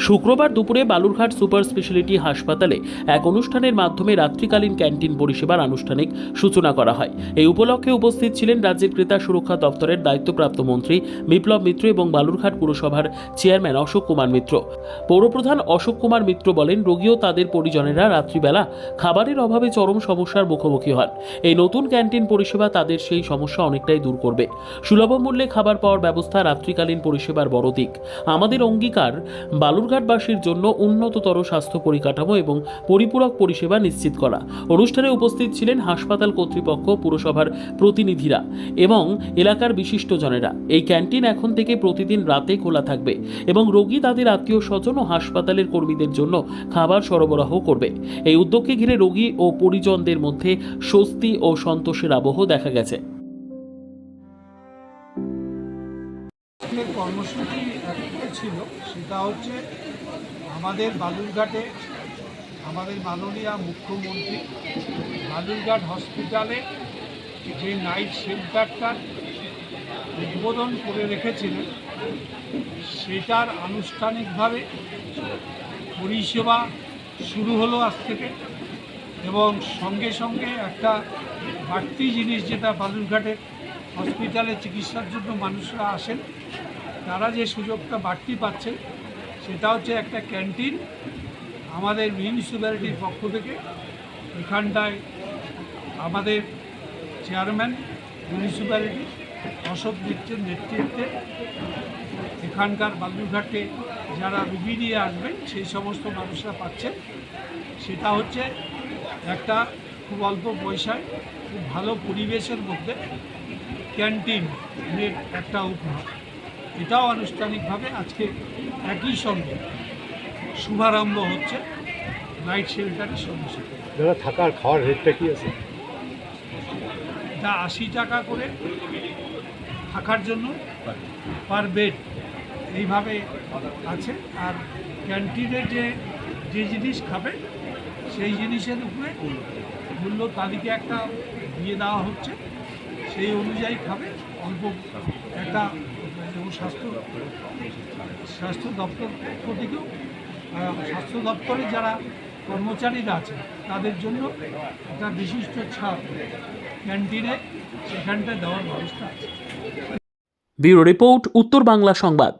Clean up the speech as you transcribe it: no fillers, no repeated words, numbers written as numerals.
শুক্রবার দুপুরে Balurghat super speciality হাসপাতালে এক অনুষ্ঠানের মাধ্যমে রাত্রিকালীন ক্যান্টিন পরিষেবার আনুষ্ঠানিক সূচনা করা হয়। এই উপলক্ষে উপস্থিত ছিলেন রাজ্যের ক্রেতা সুরক্ষা দপ্তরের দায়িত্বপ্রাপ্ত মন্ত্রী বিপ্লব মিত্র এবং বালুরঘাট পুরসভার চেয়ারম্যান অশোক কুমার মিত্র। পৌরপ্রধান অশোক কুমার মিত্র বলেন, রোগী ও তাদের পরিজনেরা রাত্রিবেলা খাবারের অভাবে চরম সমস্যার মুখোমুখি হন। এই নতুন ক্যান্টিন পরিষেবা তাদের সেই সমস্যা অনেকটাই দূর করবে। সুলভ মূল্যে খাবার পাওয়ার ব্যবস্থা রাত্রিকালীন পরিষেবার বড় দিক। আমাদের অঙ্গীকার বালুরঘাটবাসীর জন্য উন্নততর স্বাস্থ্য পরিকাঠামো এবং পরিপূরক পরিষেবা নিশ্চিত করা। অনুষ্ঠানে উপস্থিত ছিলেন হাসপাতাল কর্তৃপক্ষ, পুরসভার প্রতিনিধিরা এবং এলাকার বিশিষ্টজনেরা। এই ক্যান্টিন এখন থেকে প্রতিদিন রাতে খোলা থাকবে এবং রোগী, তাদের আত্মীয় স্বজন ও হাসপাতালের কর্মীদের জন্য খাবার সরবরাহ করবে। এই উদ্যোগকে ঘিরে রোগী ও পরিজনদের মধ্যে স্বস্তি ও সন্তোষের আবহ দেখা গেছে। কর্মসূচি একটা ছিল, সেটা হচ্ছে আমাদের বালুরঘাটে আমাদের মাননীয় মুখ্যমন্ত্রী বালুরঘাট হসপিটালে যে নাইট শেল্টারটার উদ্বোধন করে রেখেছিলেন, সেটার আনুষ্ঠানিকভাবে পরিষেবা শুরু হলো আজ থেকে। এবং সঙ্গে সঙ্গে একটা বাড়তি জিনিস, যেটা বালুরঘাটের হসপিটালে চিকিৎসার জন্য মানুষরা আসেন, তারা যে সুযোগটা বাড়তি পাচ্ছেন, সেটা হচ্ছে একটা ক্যান্টিন আমাদের মিউনিসিপ্যালিটির পক্ষ থেকে। এখানটায় আমাদের চেয়ারম্যান মিউনিসিপ্যালিটি অশোক মিত্রের নেতৃত্বে এখানকার বালুরঘাটে যারা রুগী নিয়ে আসবেন সেই সমস্ত মানুষরা পাচ্ছেন। সেটা হচ্ছে একটা খুব অল্প পয়সায় খুব ভালো পরিবেশের মধ্যে ক্যান্টিনের একটা উপহার। এটাও আনুষ্ঠানিকভাবে আজকে একই সঙ্গে শুভারম্ভ হচ্ছে নাইট শেল্টারের সঙ্গে সাথে। দাদা, থাকার খাওয়ার রেটটা কি আছে? এটা 80 টাকা করে থাকার জন্য পার বেড এইভাবে আছে। আর ক্যান্টিনের যে জিনিস খাবে সেই জিনিসের উপরে মূল্য তালিকা একটা দিয়ে দেওয়া হচ্ছে, সেই অনুযায়ী খাবে। অল্প একটা স্বাস্থ্য দপ্তর পক্ষ থেকেও স্বাস্থ্য দপ্তরে যারা কর্মচারীরা আছে তাদের জন্য একটা বিশিষ্ট ছাড় ক্যান্টিনে সেখানটায় দেওয়ার ব্যবস্থা আছে। ব্যুরো রিপোর্ট, উত্তর বাংলা সংবাদ।